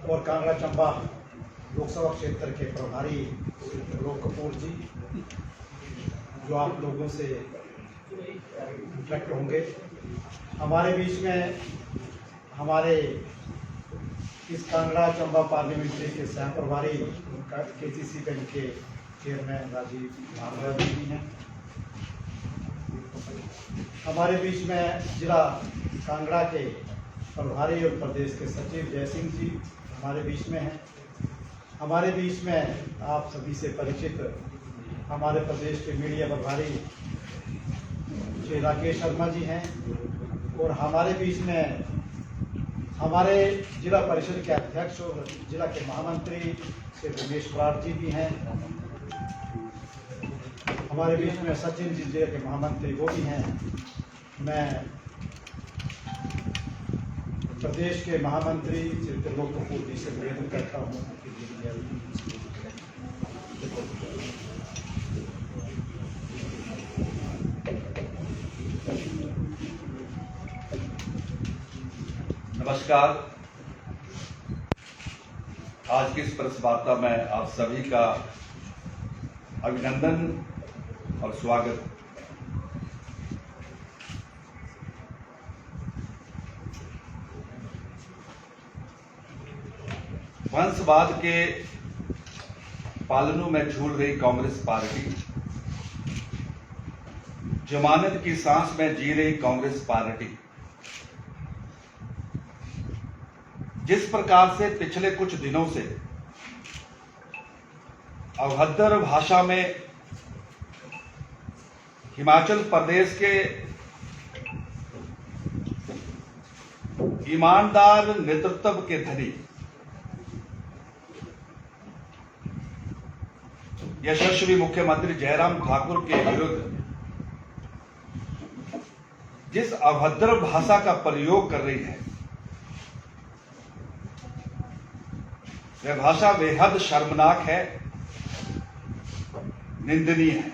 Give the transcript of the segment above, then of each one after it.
और कांगड़ा चंबा लोकसभा क्षेत्र के प्रभारी त्रिलोक कपूर जी, जो आप लोगों से इंटरेक्ट होंगे। हमारे बीच में हमारे इस कांगड़ा चंबा पार्लियामेंट्री के सह प्रभारी केसीसी बैंक के चेयरमैन राजीव भार्गव जी भी हैं। हमारे बीच में जिला कांगड़ा के प्रभारी और प्रदेश के सचिव जय सिंह जी हमारे बीच में हैं। हमारे बीच में आप सभी से परिचित हमारे प्रदेश के मीडिया प्रभारी श्री राकेश शर्मा जी हैं और हमारे बीच में हमारे जिला परिषद के अध्यक्ष और जिला के महामंत्री श्री रमेश बराड़ जी भी हैं। हमारे बीच में सचिन जी जिले के महामंत्री वो भी हैं। मैं प्रदेश के महामंत्री श्री त्रिलोक कपूर जी से निवेदन करता हूँ कि नमस्कार। आज की इस प्रेस वार्ता में आप सभी का अभिनंदन और स्वागत। वंशवाद के पालनों में झूल रही कांग्रेस पार्टी, जमानत की सांस में जी रही कांग्रेस पार्टी, जिस प्रकार से पिछले कुछ दिनों से अभद्र भाषा में हिमाचल प्रदेश के ईमानदार नेतृत्व के धनी यशस्वी मुख्यमंत्री जयराम ठाकुर के विरुद्ध जिस अभद्र भाषा का प्रयोग कर रही है, वह भाषा बेहद शर्मनाक है, निंदनीय है।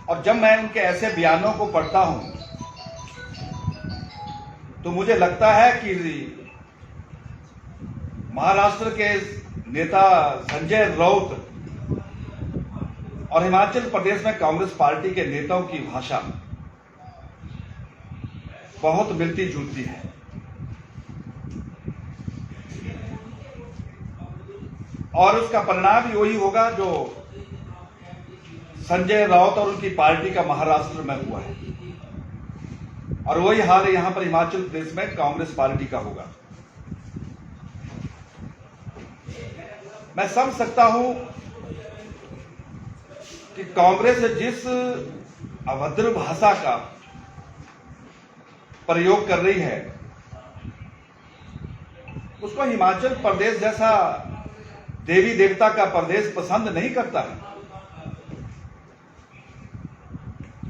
और जब मैं उनके ऐसे बयानों को पढ़ता हूं तो मुझे लगता है कि महाराष्ट्र के नेता संजय राउत और हिमाचल प्रदेश में कांग्रेस पार्टी के नेताओं की भाषा बहुत मिलती जुलती है। और उसका परिणाम भी वही होगा जो संजय राउत और उनकी पार्टी का महाराष्ट्र में हुआ है, और वही हाल यहां पर हिमाचल प्रदेश में कांग्रेस पार्टी का होगा। मैं समझ सकता हूं कि कांग्रेस जिस अभद्र भाषा का प्रयोग कर रही है, उसको हिमाचल प्रदेश जैसा देवी देवता का प्रदेश पसंद नहीं करता है।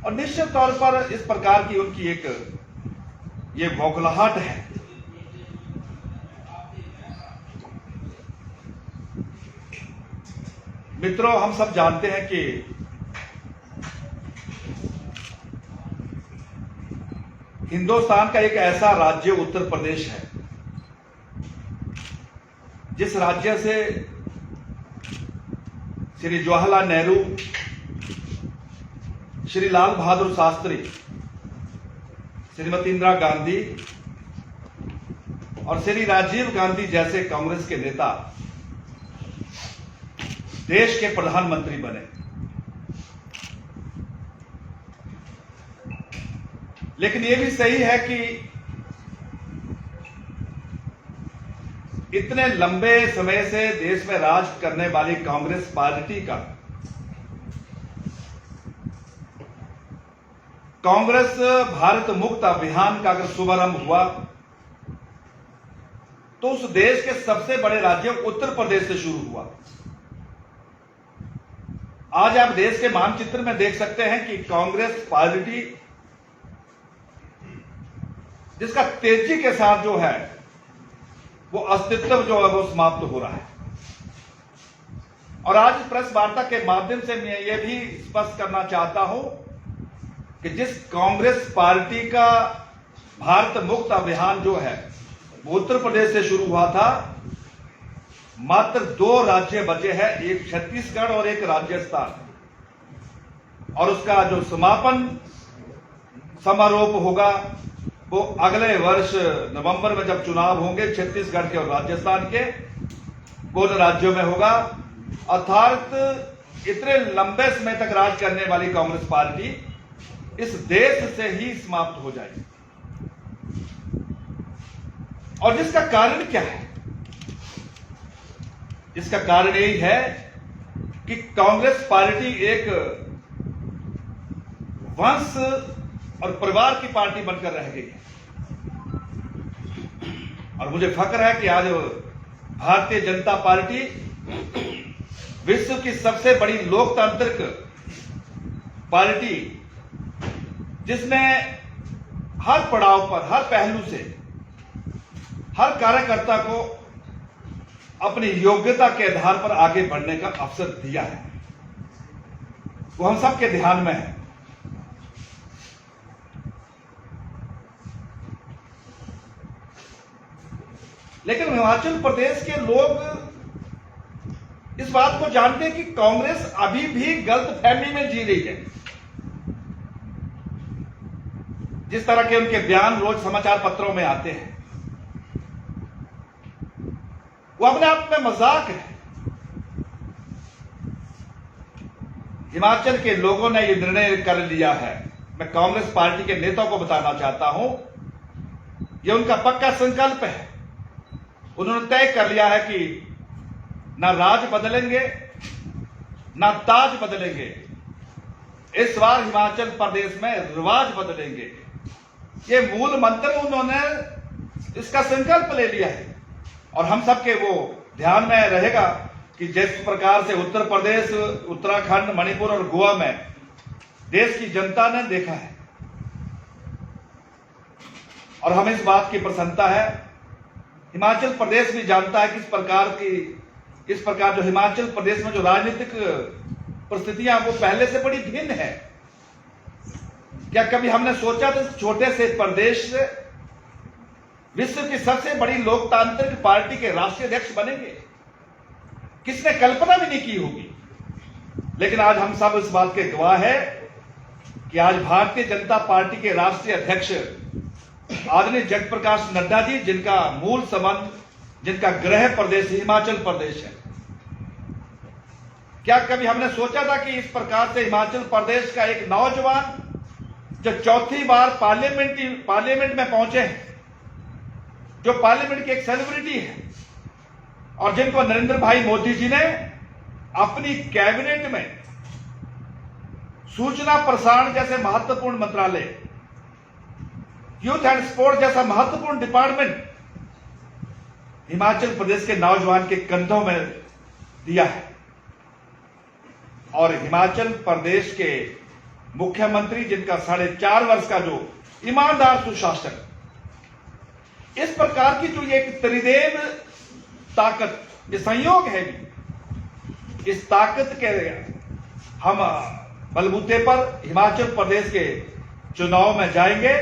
और निश्चित तौर पर इस प्रकार की उनकी एक ये बौखलाहट है। मित्रों, हम सब जानते हैं कि हिंदुस्तान का एक ऐसा राज्य उत्तर प्रदेश है जिस राज्य से श्री जवाहरलाल नेहरू, श्री लाल बहादुर शास्त्री, श्रीमती इंदिरा गांधी और श्री राजीव गांधी जैसे कांग्रेस के नेता देश के प्रधानमंत्री बने। लेकिन यह भी सही है कि इतने लंबे समय से देश में राज करने वाली कांग्रेस पार्टी का कांग्रेस भारत मुक्त अभियान का अगर शुभारंभ हुआ तो उस देश के सबसे बड़े राज्य उत्तर प्रदेश से शुरू हुआ। आज आप देश के मानचित्र में देख सकते हैं कि कांग्रेस पार्टी जिसका तेजी के साथ जो है वो अस्तित्व जो है वो समाप्त हो रहा है। और आज प्रेस वार्ता के माध्यम से मैं ये भी स्पष्ट करना चाहता हूं कि जिस कांग्रेस पार्टी का भारत मुक्त अभियान जो है वो उत्तर प्रदेश से शुरू हुआ था। मात्र 2 राज्य बचे हैं, एक छत्तीसगढ़ और एक राजस्थान, और उसका जो समापन समारोह होगा वो अगले वर्ष नवंबर में जब चुनाव होंगे छत्तीसगढ़ के और राजस्थान के दोनों राज्यों में होगा। अर्थात इतने लंबे समय तक राज करने वाली कांग्रेस पार्टी इस देश से ही समाप्त हो जाएगी। और जिसका कारण क्या है? इसका कारण यही है कि कांग्रेस पार्टी एक वंश और परिवार की पार्टी बनकर रह गई है। और मुझे फख्र है कि आज भारतीय जनता पार्टी विश्व की सबसे बड़ी लोकतांत्रिक पार्टी, जिसने हर पड़ाव पर, हर पहलू से हर कार्यकर्ता को अपनी योग्यता के आधार पर आगे बढ़ने का अवसर दिया है, वो हम सबके ध्यान में है। लेकिन हिमाचल प्रदेश के लोग इस बात को जानते हैं कि कांग्रेस अभी भी गलतफहमी में जी रही है। जिस तरह के उनके बयान रोज समाचार पत्रों में आते हैं, वो अपने आप में मजाक है। हिमाचल के लोगों ने यह निर्णय कर लिया है, मैं कांग्रेस पार्टी के नेताओं को बताना चाहता हूं, यह उनका पक्का संकल्प है। उन्होंने तय कर लिया है कि ना राज बदलेंगे ना ताज बदलेंगे, इस बार हिमाचल प्रदेश में रिवाज बदलेंगे। ये मूल मंत्र उन्होंने इसका संकल्प ले लिया है। और हम सबके वो ध्यान में रहेगा कि जिस प्रकार से उत्तर प्रदेश, उत्तराखंड, मणिपुर और गोवा में देश की जनता ने देखा है, और हमें इस बात की प्रसन्नता है। हिमाचल प्रदेश भी जानता है कि इस प्रकार जो हिमाचल प्रदेश में जो राजनीतिक परिस्थितियां वो पहले से बड़ी भिन्न है। क्या कभी हमने सोचा था छोटे से प्रदेश से विश्व की सबसे बड़ी लोकतांत्रिक पार्टी के राष्ट्रीय अध्यक्ष बनेंगे? किसने कल्पना भी नहीं की होगी। लेकिन आज हम सब इस बात के गवाह है कि आज भारतीय जनता पार्टी के राष्ट्रीय अध्यक्ष आदरणीय जगत प्रकाश नड्डा जी, जिनका मूल संबंध, जिनका गृह प्रदेश हिमाचल प्रदेश है, क्या कभी हमने सोचा था कि इस प्रकार से हिमाचल प्रदेश का एक नौजवान जो चौथी बार पार्लियामेंट में पहुंचे हैं, जो पार्लियामेंट की एक सेलिब्रिटी है, और जिनको नरेंद्र भाई मोदी जी ने अपनी कैबिनेट में सूचना प्रसारण जैसे महत्वपूर्ण मंत्रालय, यूथ एंड स्पोर्ट जैसा महत्वपूर्ण डिपार्टमेंट हिमाचल प्रदेश के नौजवान के कंधों में दिया है। और हिमाचल प्रदेश के मुख्यमंत्री, जिनका 4.5 वर्ष का जो ईमानदार सुशासन, इस प्रकार की जो एक त्रिदेव ताकत, ये संयोग है भी, इस ताकत के हम बलबूते पर हिमाचल प्रदेश के चुनाव में जाएंगे।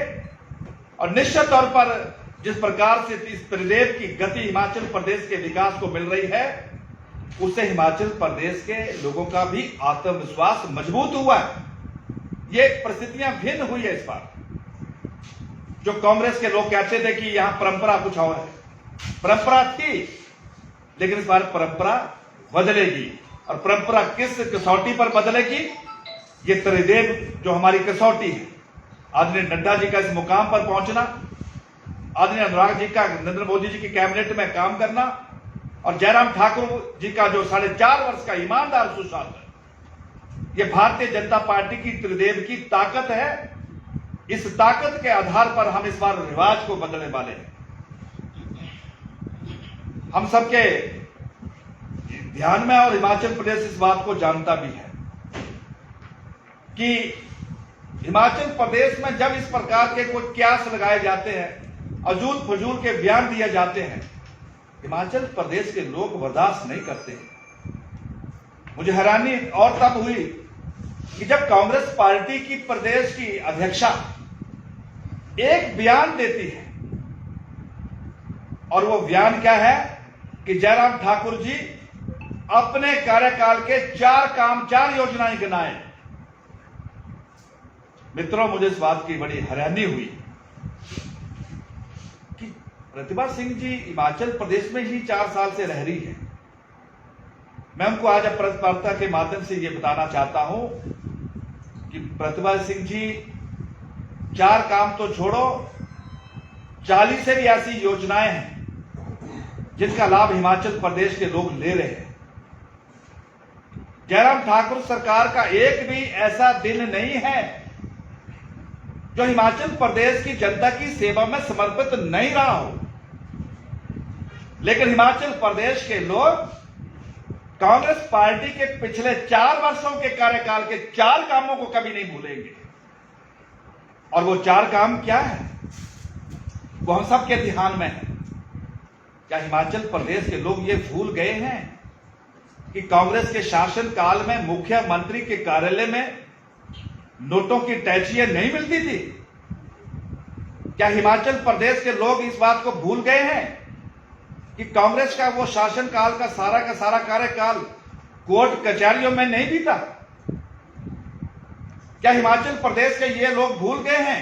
और निश्चित तौर पर जिस प्रकार से इस त्रिदेव की गति हिमाचल प्रदेश के विकास को मिल रही है, उससे हिमाचल प्रदेश के लोगों का भी आत्मविश्वास मजबूत हुआ है। ये परिस्थितियां भिन्न हुई है इस बार। जो कांग्रेस के लोग कहते थे कि यहां परंपरा कुछ और है, परंपरा थी, लेकिन इस बार परंपरा बदलेगी। और परंपरा किस कसौटी पर बदलेगी? ये त्रिदेव जो हमारी कसौटी है, आदरणीय नड्डा जी का इस मुकाम पर पहुंचना, आदरणीय अनुराग जी का नरेंद्र मोदी जी की कैबिनेट में काम करना, और जयराम ठाकुर जी का जो 4.5 वर्ष का ईमानदार सुशासन, ये भारतीय जनता पार्टी की त्रिदेव की ताकत है। इस ताकत के आधार पर हम इस बार रिवाज को बदलने वाले हैं। हम सबके ध्यान में, और हिमाचल प्रदेश इस बात को जानता भी है कि हिमाचल प्रदेश में जब इस प्रकार के कोई क्यास लगाए जाते हैं, अजूल फजूल के बयान दिए जाते हैं, हिमाचल प्रदेश के लोग बर्दाश्त नहीं करते। मुझे हैरानी और तब हुई कि जब कांग्रेस पार्टी की प्रदेश की अध्यक्षा एक बयान देती है, और वो बयान क्या है कि जयराम ठाकुर जी अपने कार्यकाल के 4 योजनाएं गिनाए। मित्रों, मुझे इस बात की बड़ी हैरानी हुई कि प्रतिभा सिंह जी हिमाचल प्रदेश में ही 4 साल से रह रही है। मैं उनको आज पत्रकारिता के माध्यम से यह बताना चाहता हूं कि प्रतिभा सिंह जी 4 काम तो छोड़ो, 40 से भी ऐसी योजनाएं हैं जिनका लाभ हिमाचल प्रदेश के लोग ले रहे हैं। जयराम ठाकुर सरकार का एक भी ऐसा दिन नहीं है जो हिमाचल प्रदेश की जनता की सेवा में समर्पित नहीं रहा हो। लेकिन हिमाचल प्रदेश के लोग कांग्रेस पार्टी के पिछले 4 वर्षों के कार्यकाल के 4 कामों को कभी नहीं भूलेंगे। और वो 4 काम क्या है, वो हम सबके ध्यान में है। क्या हिमाचल प्रदेश के लोग ये भूल गए हैं कि कांग्रेस के शासन काल में मुख्यमंत्री के कार्यालय में नोटों की टैचियां नहीं मिलती थी? क्या हिमाचल प्रदेश के लोग इस बात को भूल गए हैं कि कांग्रेस का वो शासन काल का सारा कार्यकाल कोर्ट कचहरियों में नहीं बीता? क्या हिमाचल प्रदेश के ये लोग भूल गए हैं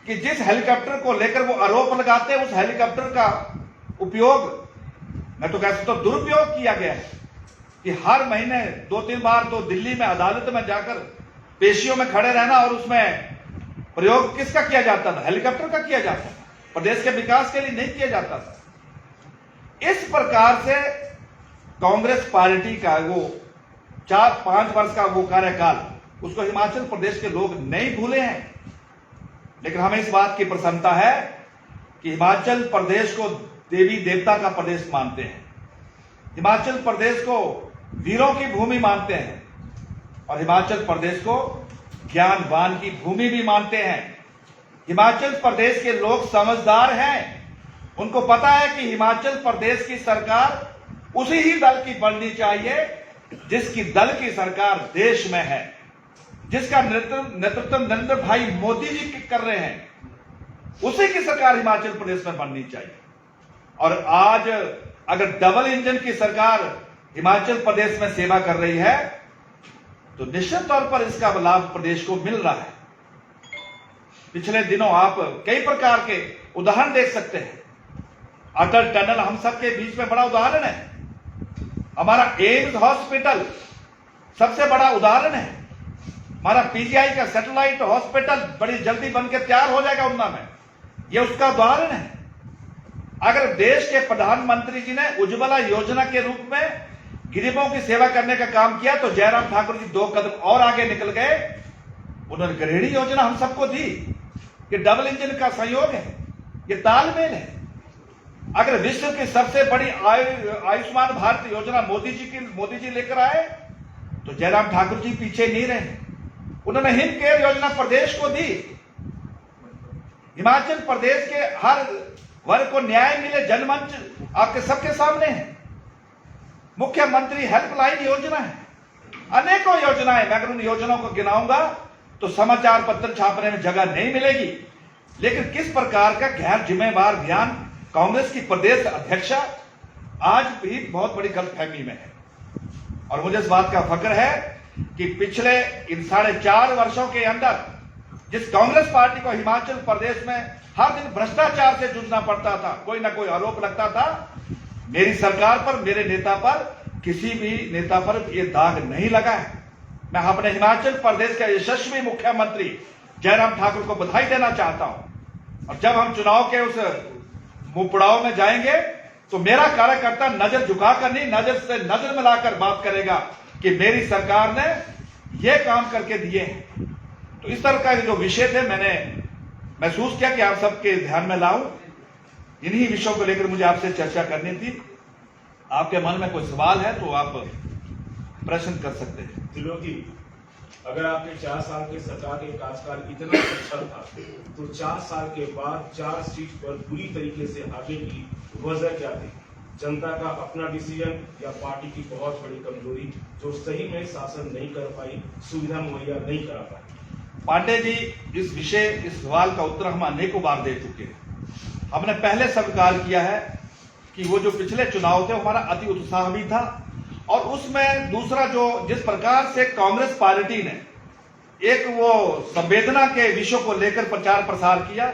कि जिस हेलीकॉप्टर को लेकर वो आरोप लगाते हैं, उस हेलीकॉप्टर का उपयोग, मैं तो कह सकता हूं दुरुपयोग किया गया है कि हर महीने 2-3 बार तो दिल्ली में अदालत में जाकर पेशियों में खड़े रहना, और उसमें प्रयोग किसका किया जाता था? हेलीकॉप्टर का किया जाता था, प्रदेश के विकास के लिए नहीं किया जाता था। इस प्रकार से कांग्रेस पार्टी का वो 4-5 वर्ष का वो कार्यकाल, उसको हिमाचल प्रदेश के लोग नहीं भूले हैं। लेकिन हमें इस बात की प्रसन्नता है कि हिमाचल प्रदेश को देवी देवता का प्रदेश मानते हैं, हिमाचल प्रदेश को वीरों की भूमि मानते हैं, और हिमाचल प्रदेश को ज्ञानवान की भूमि भी मानते हैं। हिमाचल प्रदेश के लोग समझदार हैं, उनको पता है कि हिमाचल प्रदेश की सरकार उसी ही दल की बननी चाहिए जिसकी दल की सरकार देश में है, जिसका नेतृत्व नरेंद्र भाई मोदी जी कर रहे हैं, उसी की सरकार हिमाचल प्रदेश में बननी चाहिए। और आज अगर डबल इंजन की सरकार हिमाचल प्रदेश में सेवा कर रही है तो निश्चित तौर पर इसका लाभ प्रदेश को मिल रहा है। पिछले दिनों आप कई प्रकार के उदाहरण देख सकते हैं। अटल टनल हम सबके बीच में बड़ा उदाहरण है। हमारा एम्स हॉस्पिटल सबसे बड़ा उदाहरण है। हमारा पीजीआई का सैटेलाइट हॉस्पिटल बड़ी जल्दी बनकर तैयार हो जाएगा उन्ना में, यह उसका उदाहरण है। अगर देश के प्रधानमंत्री जी ने उज्ज्वला योजना के रूप में गरीबों की सेवा करने का काम किया तो जयराम ठाकुर जी 2 कदम और आगे निकल गए। उन्होंने गृहिणी योजना हम सबको दी। ये डबल इंजन का सहयोग है, ये तालमेल है। अगर विश्व की सबसे बड़ी आयुष्मान भारत योजना मोदी जी लेकर आए तो जयराम ठाकुर जी पीछे नहीं रहे। उन्होंने हिम केयर योजना प्रदेश को दी। हिमाचल प्रदेश के हर वर्ग को न्याय मिले जनमंच आपके सबके सामने है। मुख्यमंत्री हेल्पलाइन योजना है, अनेकों योजनाएं। मैं अगर उन योजनाओं को गिनाऊंगा तो समाचार पत्र छापने में जगह नहीं मिलेगी। लेकिन किस प्रकार का गैर जिम्मेवार बयान कांग्रेस की प्रदेश अध्यक्षा आज भी बहुत बड़ी गलतफहमी में है। और मुझे इस बात का फख्र है कि पिछले इन 4.5 वर्षों के अंदर जिस कांग्रेस पार्टी को हिमाचल प्रदेश में हर दिन भ्रष्टाचार से जूझना पड़ता था, कोई ना कोई आरोप लगता था, मेरी सरकार पर, मेरे नेता पर, किसी भी नेता पर यह दाग नहीं लगा है। मैं अपने हिमाचल प्रदेश के यशस्वी मुख्यमंत्री जयराम ठाकुर को बधाई देना चाहता हूं। और जब हम चुनाव के उस मुपड़ाव में जाएंगे तो मेरा कार्यकर्ता नजर झुकाकर नहीं, नजर से नजर मिलाकर बात करेगा कि मेरी सरकार ने यह काम करके दिए हैं। तो इस तरह का जो विषय थे, मैंने महसूस किया कि आप सबके ध्यान में लाऊं। इन्हीं विषयों को लेकर मुझे आपसे चर्चा करनी थी। आपके मन में कोई सवाल है तो आप प्रश्न कर सकते हैं। त्रिलोकी, अगर आपने 4 साल के सरकार के कार्यकाल इतना अच्छा था तो 4 साल के बाद 4 सीट पर बुरी तरीके से आगे की वजह क्या थी? जनता का अपना डिसीजन या पार्टी की बहुत बड़ी कमजोरी जो सही में शासन नहीं कर पाई, सुविधा मुहैया नहीं करा पाई? पांडे जी, इस सवाल का उत्तर हम अनेकों बार दे चुके हैं। हमने पहले स्वीकार किया है कि वो जो पिछले चुनाव थे हमारा अति उत्साह भी था, और उसमें दूसरा जो जिस प्रकार से कांग्रेस पार्टी ने एक वो संवेदना के विषयों को लेकर प्रचार प्रसार किया,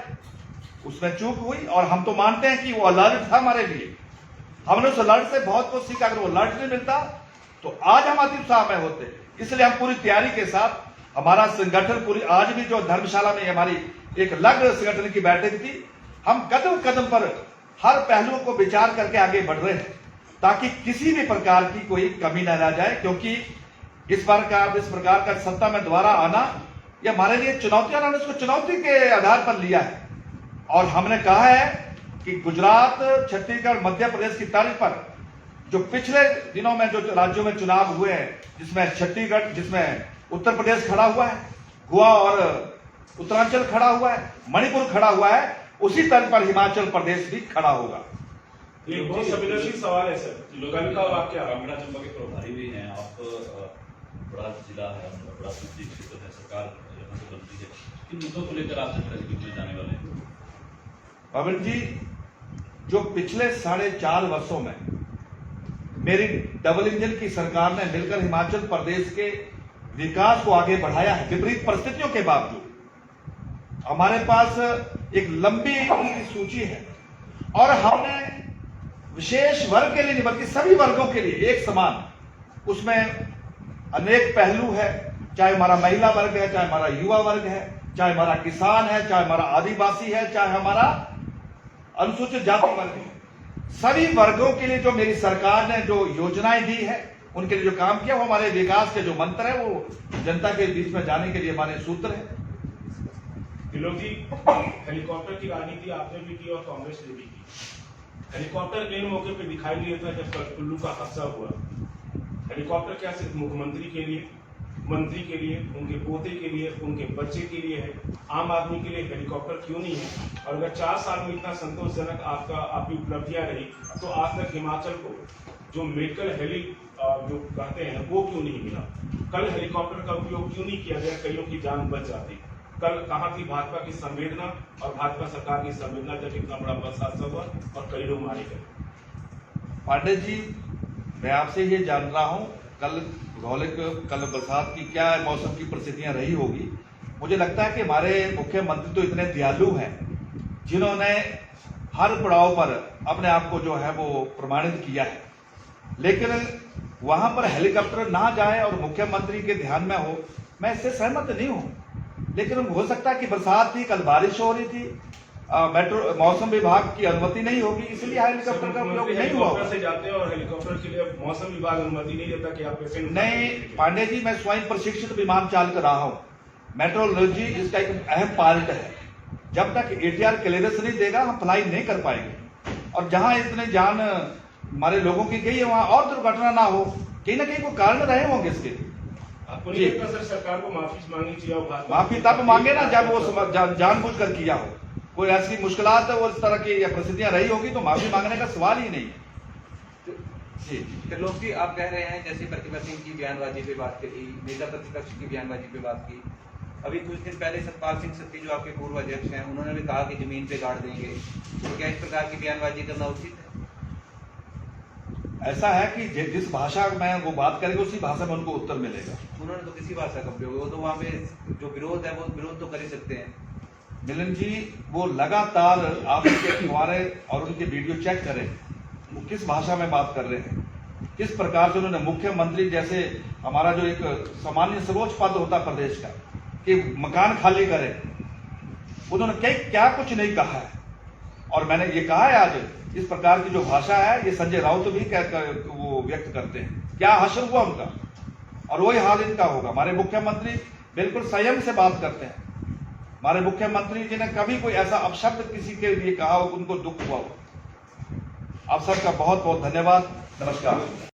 उसमें चूक हुई। और हम तो मानते हैं कि वो अलर्ट था हमारे लिए, हमने उस अलर्ट से बहुत कुछ सीखा। अगर वो अलर्ट नहीं मिलता तो आज हम अति उत्साह में होते। इसलिए हम पूरी तैयारी के साथ, हमारा संगठन पूरी, आज भी जो धर्मशाला में हमारी एक अलग संगठन की बैठक थी, हम कदम कदम पर हर पहलुओं को विचार करके आगे बढ़ रहे हैं ताकि किसी भी प्रकार की कोई कमी न रह जाए, क्योंकि इस प्रकार का सत्ता में दोबारा आना ये हमारे लिए चुनौतियां, हमने उसको चुनौती के आधार पर लिया है। और हमने कहा है कि गुजरात, छत्तीसगढ़, मध्य प्रदेश की तर्ज पर जो पिछले दिनों में जो राज्यों में चुनाव हुए हैं, जिसमें छत्तीसगढ़, जिसमें उत्तर प्रदेश खड़ा हुआ है, गोवा और उत्तरांचल खड़ा हुआ है, मणिपुर खड़ा हुआ है, उसी तर्ज पर हिमाचल प्रदेश भी खड़ा होगा। ये बहुत संवेदनशील सवाल है सर। कल का वाक्य कांगड़ा चंबा के प्रभारी भी हैं आप, बड़ा जिला है, बड़ा क्षेत्र है, सरकार यहाँ से बनती है, किन मुद्दों को लेकर आप में जाने वाले हैं? पवन जी, जो पिछले 4.5 वर्षों में मेरी डबल इंजन की सरकार ने मिलकर हिमाचल प्रदेश के विकास को आगे बढ़ाया है, विपरीत परिस्थितियों के बावजूद हमारे पास एक लंबी सूची है, और हमने विशेष वर्ग के लिए नहीं बल्कि सभी वर्गों के लिए एक समान, उसमें अनेक पहलू है, चाहे हमारा महिला वर्ग है, चाहे हमारा युवा वर्ग है, चाहे हमारा किसान है, चाहे हमारा आदिवासी है, चाहे हमारा अनुसूचित जाति वर्ग है, सभी वर्गों के लिए जो मेरी सरकार ने जो योजनाएं दी है, उनके लिए जो काम किया, वो हमारे विकास के जो मंत्र है, वो जनता के बीच में जाने के लिए हमारे सूत्र है। तिलोक जी, हेलीकॉप्टर की राजनीति आपने भी की और कांग्रेस ने भी की। हेलीकॉप्टर मेन मौके पे दिखाई दिया था जब कुल्लू का हादसा हुआ। हेलीकॉप्टर क्या सिर्फ मुख्यमंत्री के लिए, मंत्री के लिए, उनके पोते के लिए, उनके बच्चे के लिए है, आम आदमी के लिए हेलीकॉप्टर क्यों नहीं है? और अगर 4 साल में इतना संतोषजनक आपकी उपलब्धियां रही, तो आज तक हिमाचल को जो मेडिकल हेली जो कहते हैं वो क्यों नहीं मिला? कल हेलीकॉप्टर का उपयोग क्यों नहीं किया गया? कईयों की जान बच जाती। कल कहाँ थी भाजपा की संवेदना और भाजपा सरकार की संवेदना जब इतना बड़ा बस हादसा हुआ और कई लोग मारे गए? पांडे जी, मैं आपसे ये जान रहा हूं कल बरसात की क्या मौसम की परिस्थितियां रही होगी। मुझे लगता है कि हमारे मुख्यमंत्री तो इतने दयालु हैं, जिन्होंने हर पड़ाव पर अपने आप को जो है वो प्रमाणित किया है, लेकिन वहां पर हेलीकॉप्टर ना जाए और मुख्यमंत्री के ध्यान में हो, मैं इससे सहमत नहीं हूं। लेकिन हो सकता है कि बरसात थी, कल बारिश हो रही थी, मौसम विभाग की अनुमति नहीं होगी, इसलिए हेलीकॉप्टर का उपयोग नहीं हुआ। से जाते हैं और हेलीकॉप्टर के लिए मौसम विभाग अनुमति नहीं देता कि आप पेशेंट नहीं पांडे जी, मैं स्वयं प्रशिक्षित विमान चालक रहा हूं। मेट्रोलॉजी इसका एक अहम पार्ट है। जब तक ATR क्लियरेंस नहीं देगा हम फ्लाई नहीं कर पाएंगे। और जहां इतने जान हमारे लोगों की गई है, वहां और दुर्घटना ना हो, कहीं ना कहीं कोई कारण रहे होंगे इसके। आपको नहीं लगता सर सरकार को माफी मांगनी चाहिए? और माफी तब मांगे ना जब वो जानबूझ कर किया हो। कोई ऐसी मुश्किलात और इस तरह की परिस्थितियां रही होगी तो माफी मांगने का सवाल ही नहीं। जी त्रिलोक जी, आप कह रहे हैं जैसे प्रतिभा सिंह की बयानबाजी पे बात करी, नेता प्रतिपक्ष की बयानबाजी पे बात की, अभी कुछ दिन पहले सतपाल सिंह सत्ती जो आपके पूर्व अध्यक्ष हैं, उन्होंने भी कहा कि जमीन पे गाड़ देंगे। तो क्या इस प्रकार की बयानबाजी करना उचित है? ऐसा है कि जिस भाषा में वो बात करेंगे उसी भाषा में उनको उत्तर मिलेगा। उन्होंने तो किसी भाषा का प्रयोग, वो तो वहाँ पे जो विरोध है वो विरोध तो कर ही सकते हैं। मिलन जी, वो लगातार आप हमारे और उनके वीडियो चेक करें, वो किस भाषा में बात कर रहे हैं, किस प्रकार से उन्होंने मुख्यमंत्री जैसे हमारा जो एक सामान्य सर्वोच्च पद होता प्रदेश का कि मकान खाली करें, उन्होंने क्या कुछ नहीं कहा है। और मैंने ये कहा है आज इस प्रकार की जो भाषा है, ये संजय राउत भी वो व्यक्त करते हैं। क्या हश्र हुआ उनका, और वही हाल इनका होगा। हमारे मुख्यमंत्री बिल्कुल संयम से बात करते हैं। हमारे मुख्यमंत्री जी ने कभी कोई ऐसा अपशब्द किसी के लिए कहा हो उनको दुख हुआ हो। आप सबका बहुत बहुत धन्यवाद। नमस्कार।